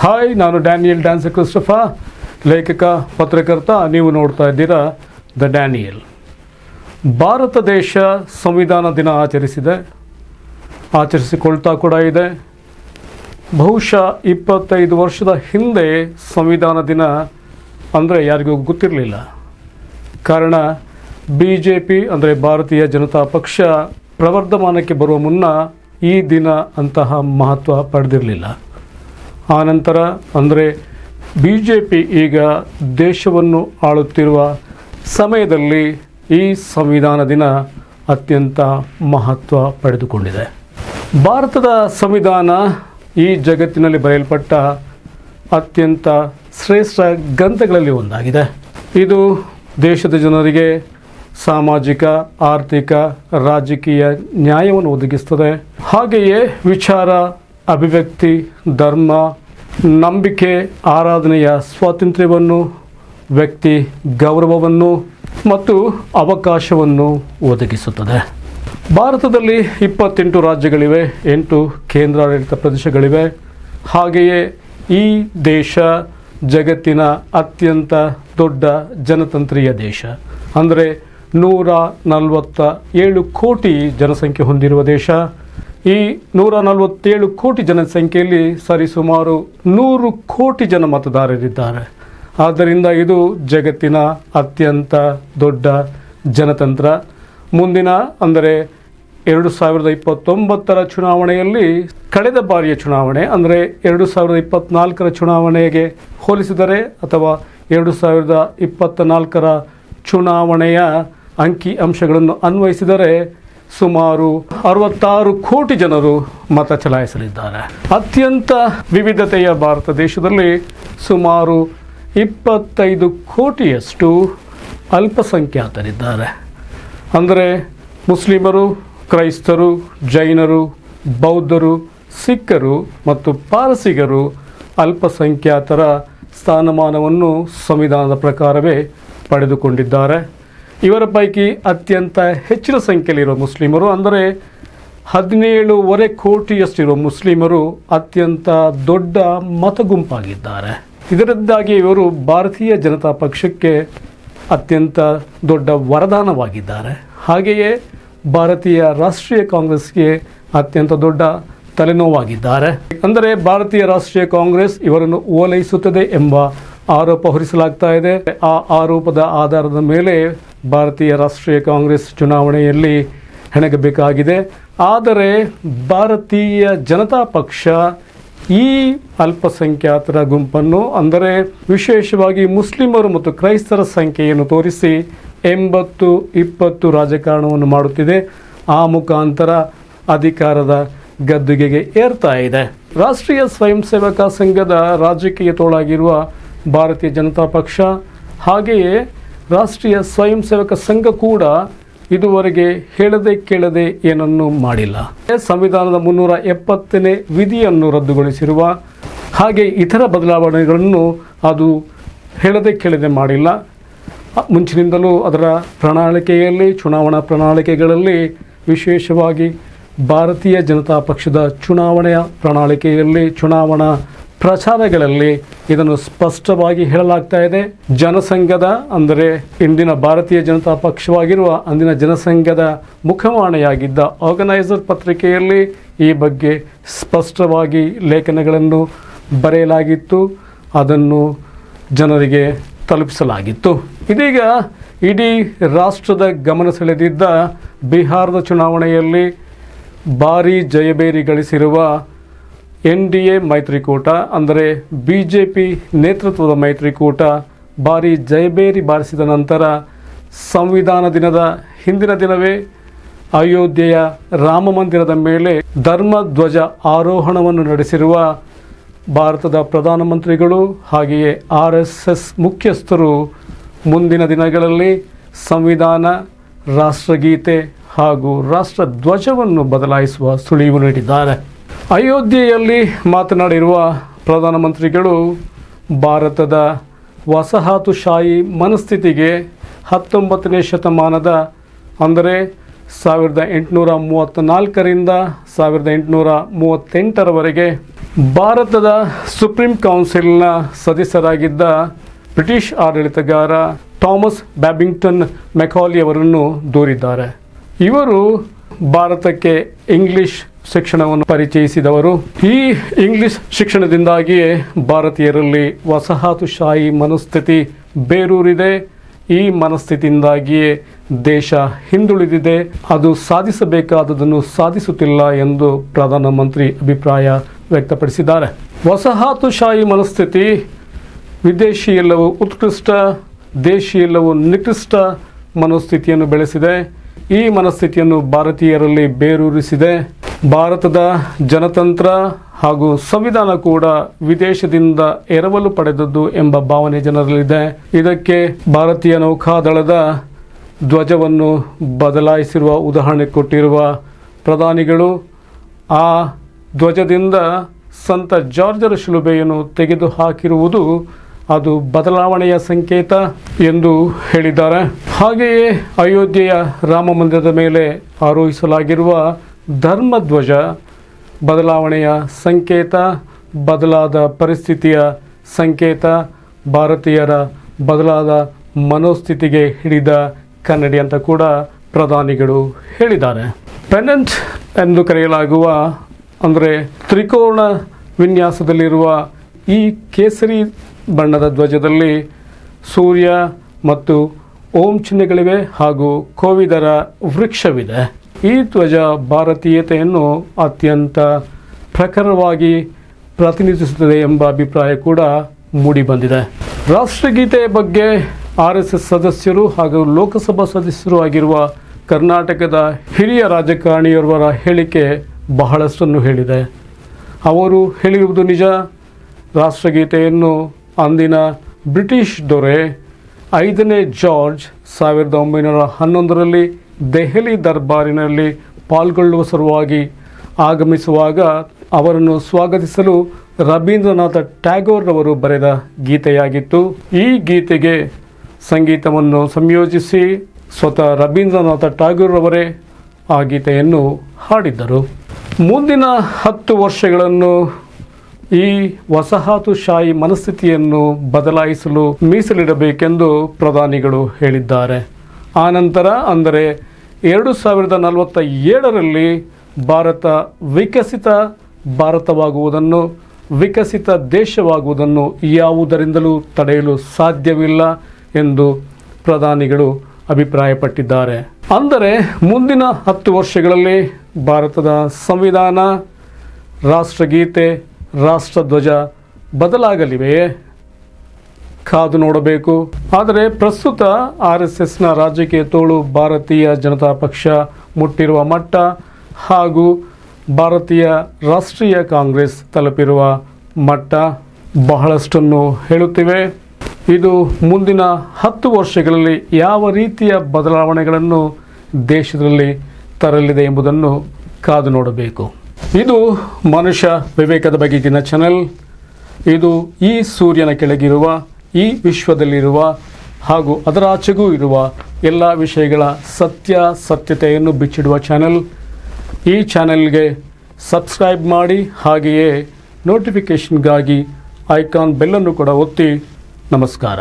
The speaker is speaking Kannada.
ಹಾಯ್, ನಾನು ಡ್ಯಾನಿಯಲ್ ಡ್ಯಾನ್ಸರ್ ಕ್ರಿಸ್ಟೋಫರ್, ಲೇಖಕ, ಪತ್ರಕರ್ತ. ನೀವು ನೋಡ್ತಾ ಇದ್ದೀರಾ ದ ಡ್ಯಾನಿಯಲ್. ಭಾರತ ದೇಶ ಸಂವಿಧಾನ ದಿನ ಆಚರಿಸಿಕೊಳ್ತಾ ಕೂಡ ಇದೆ. ಬಹುಶಃ 25 ವರ್ಷದ ಹಿಂದೆ ಸಂವಿಧಾನ ದಿನ ಅಂದರೆ ಯಾರಿಗೂ ಗೊತ್ತಿರಲಿಲ್ಲ. ಕಾರಣ BJP ಅಂದರೆ ಭಾರತೀಯ ಜನತಾ ಪಕ್ಷ ಪ್ರವರ್ಧಮಾನಕ್ಕೆ ಬರುವ ಮುನ್ನ ಈ ದಿನ ಅಂತಹ ಮಹತ್ವ ಪಡೆದಿರಲಿಲ್ಲ. ಆನಂತರ ಅಂದರೆ BJP ಈಗ ದೇಶವನ್ನು ಆಳುತ್ತಿರುವ ಸಮಯದಲ್ಲಿ ಈ ಸಂವಿಧಾನ ದಿನ ಅತ್ಯಂತ ಮಹತ್ವ ಪಡೆದುಕೊಂಡಿದೆ. ಭಾರತದ ಸಂವಿಧಾನ ಈ ಜಗತ್ತಿನಲ್ಲಿ ಬರೆಯಲ್ಪಟ್ಟ ಅತ್ಯಂತ ಶ್ರೇಷ್ಠ ಗ್ರಂಥಗಳಲ್ಲಿ ಒಂದಾಗಿದೆ. ಇದು ದೇಶದ ಜನರಿಗೆ ಸಾಮಾಜಿಕ, ಆರ್ಥಿಕ, ರಾಜಕೀಯ ನ್ಯಾಯವನ್ನು ಒದಗಿಸುತ್ತದೆ. ಹಾಗೆಯೇ ವಿಚಾರ, ಅಭಿವ್ಯಕ್ತಿ, ಧರ್ಮ, ನಂಬಿಕೆ, ಆರಾಧನೆಯ ಸ್ವಾತಂತ್ರ್ಯವನ್ನು, ವ್ಯಕ್ತಿ ಗೌರವವನ್ನು ಮತ್ತು ಅವಕಾಶವನ್ನು ಒದಗಿಸುತ್ತದೆ. ಭಾರತದಲ್ಲಿ 28 ರಾಜ್ಯಗಳಿವೆ, 8 ಕೇಂದ್ರಾಡಳಿತ ಪ್ರದೇಶಗಳಿವೆ. ಹಾಗೆಯೇ ಈ ದೇಶ ಜಗತ್ತಿನ ಅತ್ಯಂತ ದೊಡ್ಡ ಜನತಂತ್ರೀಯ ದೇಶ. ಅಂದರೆ 147 ಕೋಟಿ ಜನಸಂಖ್ಯೆ ಹೊಂದಿರುವ ದೇಶ. ಈ 147 ಕೋಟಿ ಜನಸಂಖ್ಯೆಯಲ್ಲಿ ಸರಿಸುಮಾರು 100 ಕೋಟಿ ಜನ ಮತದಾರರಿದ್ದಾರೆ. ಆದ್ದರಿಂದ ಇದು ಜಗತ್ತಿನ ಅತ್ಯಂತ ದೊಡ್ಡ ಜನತಂತ್ರ. ಮುಂದಿನ ಅಂದರೆ 2029ರ ಚುನಾವಣೆಯಲ್ಲಿ ಕಳೆದ ಬಾರಿಯ ಚುನಾವಣೆ ಅಂದರೆ 2024ರ ಚುನಾವಣೆಗೆ ಹೋಲಿಸಿದರೆ ಅಥವಾ 2024ರ ಚುನಾವಣೆಯ ಅಂಕಿ ಅಂಶಗಳನ್ನು ಅನ್ವಯಿಸಿದರೆ ಸುಮಾರು 66 ಕೋಟಿ ಜನರು ಮತ ಚಲಾಯಿಸಲಿದ್ದಾರೆ. ಅತ್ಯಂತ ವಿವಿಧತೆಯ ಭಾರತ ದೇಶದಲ್ಲಿ ಸುಮಾರು 25 ಕೋಟಿಯಷ್ಟು ಅಲ್ಪಸಂಖ್ಯಾತರಿದ್ದಾರೆ. ಅಂದರೆ ಮುಸ್ಲಿಮರು, ಕ್ರೈಸ್ತರು, ಜೈನರು, ಬೌದ್ಧರು, ಸಿಖ್ಖರು ಮತ್ತು ಪಾರಸಿಗರು ಅಲ್ಪಸಂಖ್ಯಾತರ ಸ್ಥಾನಮಾನವನ್ನು ಸಂವಿಧಾನದ ಪ್ರಕಾರವೇ ಪಡೆದುಕೊಂಡಿದ್ದಾರೆ. ಇವರ ಪೈಕಿ ಅತ್ಯಂತ ಹೆಚ್ಚಿನ ಸಂಖ್ಯೆಯಲ್ಲಿರುವ ಮುಸ್ಲಿಮರು ಅಂದರೆ 17.5 ಕೋಟಿಯಷ್ಟಿರುವ ಮುಸ್ಲಿಮರು ಅತ್ಯಂತ ದೊಡ್ಡ ಮತಗುಂಪಾಗಿದ್ದಾರೆ. ಇದರಿಂದಾಗಿ ಇವರು ಭಾರತೀಯ ಜನತಾ ಪಕ್ಷಕ್ಕೆ ಅತ್ಯಂತ ದೊಡ್ಡ ವರದಾನವಾಗಿದ್ದಾರೆ. ಹಾಗೆಯೇ ಭಾರತೀಯ ರಾಷ್ಟ್ರೀಯ ಕಾಂಗ್ರೆಸ್ಗೆ ಅತ್ಯಂತ ದೊಡ್ಡ ತಲೆನೋವಾಗಿದ್ದಾರೆ. ಅಂದರೆ ಭಾರತೀಯ ರಾಷ್ಟ್ರೀಯ ಕಾಂಗ್ರೆಸ್ ಇವರನ್ನು ಓಲೈಸುತ್ತದೆ ಎಂಬ ಆರೋಪ ಹೊರಿಸಲಾಗ್ತಾ ಇದೆ. ಆ ಆರೋಪದ ಆಧಾರದ ಮೇಲೆ ಭಾರತೀಯ ರಾಷ್ಟ್ರೀಯ ಕಾಂಗ್ರೆಸ್ ಚುನಾವಣೆಯಲ್ಲಿ ಹೆಣಗಬೇಕಾಗಿದೆ. ಆದರೆ ಭಾರತೀಯ ಜನತಾ ಪಕ್ಷ ಈ ಅಲ್ಪಸಂಖ್ಯಾತರ ಗುಂಪನ್ನು ಅಂದರೆ ವಿಶೇಷವಾಗಿ ಮುಸ್ಲಿಮರು ಮತ್ತು ಕ್ರೈಸ್ತರ ಸಂಖ್ಯೆಯನ್ನು ತೋರಿಸಿ 80-20 ರಾಜಕಾರಣವನ್ನು ಮಾಡುತ್ತಿದೆ. ಆ ಮುಖಾಂತರ ಅಧಿಕಾರದ ಗದ್ದುಗೆಗೆ ಏರ್ತಾ ಇದೆ. ರಾಷ್ಟ್ರೀಯ ಸ್ವಯಂ ಸೇವಕ ಸಂಘದ ರಾಜಕೀಯ ತೋಳಾಗಿರುವ ಭಾರತೀಯ ಜನತಾ ಪಕ್ಷ ಹಾಗೆಯೇ ರಾಷ್ಟ್ರೀಯ ಸ್ವಯಂ ಸೇವಕ ಸಂಘ ಕೂಡ ಇದುವರೆಗೆ ಹೇಳದೆ ಕೇಳದೆ ಏನನ್ನೂ ಮಾಡಿಲ್ಲ. ಸಂವಿಧಾನದ 370ನೇ ವಿಧಿಯನ್ನು ರದ್ದುಗೊಳಿಸಿರುವ ಹಾಗೆ ಇತರ ಬದಲಾವಣೆಗಳನ್ನು ಅದು ಹೇಳದೆ ಕೇಳದೆ ಮಾಡಿಲ್ಲ. ಮುಂಚಿನಿಂದಲೂ ಅದರ ಪ್ರಣಾಳಿಕೆಯಲ್ಲಿ, ಚುನಾವಣಾ ಪ್ರಣಾಳಿಕೆಗಳಲ್ಲಿ, ವಿಶೇಷವಾಗಿ ಭಾರತೀಯ ಜನತಾ ಪಕ್ಷದ ಚುನಾವಣೆಯ ಪ್ರಣಾಳಿಕೆಯಲ್ಲಿ, ಚುನಾವಣಾ ಪ್ರಚಾರಗಳಲ್ಲಿ ಇದನ್ನು ಸ್ಪಷ್ಟವಾಗಿ ಹೇಳಲಾಗ್ತಾ ಇದೆ. ಜನಸಂಘದ ಅಂದರೆ ಇಂದಿನ ಭಾರತೀಯ ಜನತಾ ಪಕ್ಷವಾಗಿರುವ ಅಂದಿನ ಜನಸಂಘದ ಮುಖವಾಣಿಯಾಗಿದ್ದ ಆರ್ಗನೈಸರ್ ಪತ್ರಿಕೆಯಲ್ಲಿ ಈ ಬಗ್ಗೆ ಸ್ಪಷ್ಟವಾಗಿ ಲೇಖನಗಳನ್ನು ಬರೆಯಲಾಗಿತ್ತು. ಅದನ್ನು ಜನರಿಗೆ ತಲುಪಿಸಲಾಗಿತ್ತು. ಇದೀಗ ಇಡೀ ರಾಷ್ಟ್ರದ ಗಮನ ಸೆಳೆದಿದ್ದ ಬಿಹಾರದ ಚುನಾವಣೆಯಲ್ಲಿ ಭಾರೀ ಜಯಬೇರಿ ಗಳಿಸಿರುವ NDA ಮೈತ್ರಿಕೂಟ ಅಂದರೆ BJP ನೇತೃತ್ವದ ಮೈತ್ರಿಕೂಟ ಭಾರೀ ಜಯಬೇರಿ ಬಾರಿಸಿದ ನಂತರ ಸಂವಿಧಾನ ದಿನದ ಹಿಂದಿನ ದಿನವೇ ಅಯೋಧ್ಯೆಯ ರಾಮ ಮಂದಿರದ ಮೇಲೆ ಧರ್ಮಧ್ವಜ ಆರೋಹಣವನ್ನು ನಡೆಸಿರುವ ಭಾರತದ ಪ್ರಧಾನಮಂತ್ರಿಗಳು ಹಾಗೆಯೇ RSS ಮುಖ್ಯಸ್ಥರು ಮುಂದಿನ ದಿನಗಳಲ್ಲಿ ಸಂವಿಧಾನ, ರಾಷ್ಟ್ರಗೀತೆ ಹಾಗೂ ರಾಷ್ಟ್ರಧ್ವಜವನ್ನು ಬದಲಾಯಿಸುವ ಸುಳಿವು ನೀಡಿದ್ದಾರೆ. ಅಯೋಧ್ಯೆಯಲ್ಲಿ ಮಾತನಾಡಿರುವ ಪ್ರಧಾನಮಂತ್ರಿಗಳು ಭಾರತದ ವಸಾಹತುಶಾಹಿ ಮನಸ್ಥಿತಿಗೆ 19ನೇ ಶತಮಾನದ ಅಂದರೆ 1834ರಿಂದ 1838ರವರೆಗೆ ಭಾರತದ ಸುಪ್ರೀಂ ಕೌನ್ಸಿಲ್ನ ಸದಸ್ಯರಾಗಿದ್ದ ಬ್ರಿಟಿಷ್ ಆಡಳಿತಗಾರ ಥಾಮಸ್ ಬ್ಯಾಬಿಂಗ್ಟನ್ ಮೆಕಾಲಿ ಅವರನ್ನು ದೂರಿದ್ದಾರೆ. ಇವರು ಭಾರತಕ್ಕೆ ಇಂಗ್ಲಿಷ್ ಶಿಕ್ಷಣವನ್ನು ಪರಿಚಯಿಸಿದವರು. ಈ ಇಂಗ್ಲಿಷ್ ಶಿಕ್ಷಣದಿಂದಾಗಿಯೇ ಭಾರತೀಯರಲ್ಲಿ ವಸಾಹತುಶಾಹಿ ಮನಸ್ಥಿತಿ ಬೇರೂರಿದೆ. ಈ ಮನಸ್ಥಿತಿಯಿಂದಾಗಿಯೇ ದೇಶ ಹಿಂದುಳಿದಿದೆ, ಅದು ಸಾಧಿಸಬೇಕಾದದನ್ನು ಸಾಧಿಸುತ್ತಿಲ್ಲ ಎಂದು ಪ್ರಧಾನಮಂತ್ರಿ ಅಭಿಪ್ರಾಯ ವ್ಯಕ್ತಪಡಿಸಿದ್ದಾರೆ. ವಸಾಹತುಶಾಹಿ ಮನಸ್ಥಿತಿ ವಿದೇಶಿ ಎಲ್ಲವೂ ಉತ್ಕೃಷ್ಟ, ದೇಶಿ ಎಲ್ಲವೂ ನಿಕೃಷ್ಟ ಮನಸ್ಥಿತಿಯನ್ನು ಬೆಳೆಸಿದೆ. ಈ ಮನಸ್ಥಿತಿಯನ್ನು ಭಾರತೀಯರಲ್ಲಿ ಬೇರೂರಿಸಿದೆ. ಭಾರತದ ಜನತಂತ್ರ ಹಾಗೂ ಸಂವಿಧಾನ ಕೂಡ ವಿದೇಶದಿಂದ ಎರವಲು ಪಡೆದದ್ದು ಎಂಬ ಭಾವನೆ ಜನರಲ್ಲಿದೆ. ಇದಕ್ಕೆ ಭಾರತೀಯ ನೌಕಾದಳದ ಧ್ವಜವನ್ನು ಬದಲಾಯಿಸಿರುವ ಉದಾಹರಣೆ ಕೊಟ್ಟಿರುವ ಪ್ರಧಾನಿಗಳು ಆ ಧ್ವಜದಿಂದ ಸಂತ ಜಾರ್ಜರ ಶಿಲುಬೆಯನ್ನು ತೆಗೆದುಹಾಕಿರುವುದು ಅದು ಬದಲಾವಣೆಯ ಸಂಕೇತ ಎಂದು ಹೇಳಿದ್ದಾರೆ. ಹಾಗೆಯೇ ಅಯೋಧ್ಯೆಯ ರಾಮ ಮಂದಿರದ ಮೇಲೆ ಆರೋಹಿಸಲಾಗಿರುವ ಧರ್ಮಧ್ವಜ ಬದಲಾವಣೆಯ ಸಂಕೇತ, ಬದಲಾದ ಪರಿಸ್ಥಿತಿಯ ಸಂಕೇತ, ಭಾರತೀಯರ ಬದಲಾದ ಮನೋಸ್ಥಿತಿಗೆ ಹಿಡಿದ ಕನ್ನಡಿ ಅಂತ ಕೂಡ ಪ್ರಧಾನಿಗಳು ಹೇಳಿದ್ದಾರೆ. ಪೆನೆಂಟ್ ಎಂದು ಕರೆಯಲಾಗುವ ಅಂದರೆ ತ್ರಿಕೋನ ವಿನ್ಯಾಸದಲ್ಲಿರುವ ಈ ಕೇಸರಿ ಬಣ್ಣದ ಧ್ವಜದಲ್ಲಿ ಸೂರ್ಯ ಮತ್ತು ಓಂ ಚಿಹ್ನೆಗಳಿವೆ ಹಾಗೂ ಕೋವಿದರ ವೃಕ್ಷವಿದೆ. ಈ ಧ್ವಜ ಭಾರತೀಯತೆಯನ್ನು ಅತ್ಯಂತ ಪ್ರಖರವಾಗಿ ಪ್ರತಿನಿಧಿಸುತ್ತದೆ ಎಂಬ ಅಭಿಪ್ರಾಯ ಕೂಡ ಮೂಡಿಬಂದಿದೆ. ರಾಷ್ಟ್ರಗೀತೆಯ ಬಗ್ಗೆ RSS ಸದಸ್ಯರು ಹಾಗೂ ಲೋಕಸಭಾ ಸದಸ್ಯರು ಆಗಿರುವ ಕರ್ನಾಟಕದ ಹಿರಿಯ ರಾಜಕಾರಣಿಯವರ ಹೇಳಿಕೆ ಬಹಳಷ್ಟನ್ನು ಹೇಳಿದೆ. ಅವರು ಹೇಳಿರುವುದು ನಿಜ. ರಾಷ್ಟ್ರಗೀತೆಯನ್ನು ಅಂದಿನ ಬ್ರಿಟಿಷ್ ದೊರೆ 5ನೇ ಜಾರ್ಜ್ 1911ರಲ್ಲಿ ದೆಹಲಿ ದರ್ಬಾರಿನಲ್ಲಿ ಪಾಲ್ಗೊಳ್ಳುವ ಸಲುವಾಗಿ ಆಗಮಿಸುವಾಗ ಅವರನ್ನು ಸ್ವಾಗತಿಸಲು ರವೀಂದ್ರನಾಥ ಟ್ಯಾಗೋರ್ ಅವರು ಬರೆದ ಗೀತೆಯಾಗಿತ್ತು. ಈ ಗೀತೆಗೆ ಸಂಗೀತವನ್ನು ಸಂಯೋಜಿಸಿ ಸ್ವತಃ ರವೀಂದ್ರನಾಥ ಟ್ಯಾಗೋರ್ ಅವರೇ ಆ ಗೀತೆಯನ್ನು ಹಾಡಿದ್ದರು. ಮುಂದಿನ 10 ವರ್ಷಗಳನ್ನು ಈ ವಸಾಹತುಶಾಹಿ ಮನಸ್ಥಿತಿಯನ್ನು ಬದಲಾಯಿಸಲು ಮೀಸಲಿಡಬೇಕೆಂದು ಪ್ರಧಾನಿಗಳು ಹೇಳಿದ್ದಾರೆ. ಆನಂತರ ಅಂದರೆ 2047ರಲ್ಲಿ ಭಾರತ ವಿಕಸಿತ ಭಾರತವಾಗುವುದನ್ನು, ವಿಕಸಿತ ದೇಶವಾಗುವುದನ್ನು ಯಾವುದರಿಂದಲೂ ತಡೆಯಲು ಸಾಧ್ಯವಿಲ್ಲ ಎಂದು ಪ್ರಧಾನಿಗಳು ಅಭಿಪ್ರಾಯಪಟ್ಟಿದ್ದಾರೆ. ಅಂದರೆ ಮುಂದಿನ 10 ವರ್ಷಗಳಲ್ಲಿ ಭಾರತದ ಸಂವಿಧಾನ, ರಾಷ್ಟ್ರಗೀತೆ, ರಾಷ್ಟ್ರಧ್ವಜ ಬದಲಾಗಲಿವೆಯೇ? ಕಾದು ನೋಡಬೇಕು. ಆದರೆ ಪ್ರಸ್ತುತ RSSನ ರಾಜಕೀಯ ತೋಳು ಭಾರತೀಯ ಜನತಾ ಪಕ್ಷ ಮುಟ್ಟಿರುವ ಮಟ್ಟ ಹಾಗೂ ಭಾರತೀಯ ರಾಷ್ಟ್ರೀಯ ಕಾಂಗ್ರೆಸ್ ತಲುಪಿರುವ ಮಟ್ಟ ಬಹಳಷ್ಟನ್ನು ಹೇಳುತ್ತಿವೆ. ಇದು ಮುಂದಿನ 10 ವರ್ಷಗಳಲ್ಲಿ ಯಾವ ರೀತಿಯ ಬದಲಾವಣೆಗಳನ್ನು ದೇಶದಲ್ಲಿ ತರಲಿದೆ ಎಂಬುದನ್ನು ಕಾದು ನೋಡಬೇಕು. ಇದು ಮನುಷ್ಯ ವಿವೇಕದ ಬಗೆಗಿನ ಚಾನೆಲ್. ಇದು ಈ ಸೂರ್ಯನ ಕೆಳಗಿರುವ, ಈ ವಿಶ್ವದಲ್ಲಿರುವ ಹಾಗೂ ಅದರಾಚೆಗೂ ಇರುವ ಎಲ್ಲ ವಿಷಯಗಳ ಸತ್ಯತೆಯನ್ನು ಬಿಚ್ಚಿಡುವ ಚಾನೆಲ್. ಈ ಚಾನೆಲ್ಗೆ ಸಬ್ಸ್ಕ್ರೈಬ್ ಮಾಡಿ, ಹಾಗೆಯೇ ನೋಟಿಫಿಕೇಷನ್ಗಾಗಿ ಐಕಾನ್ ಬೆಲ್ಲನ್ನು ಕೂಡ ಒತ್ತಿ. ನಮಸ್ಕಾರ.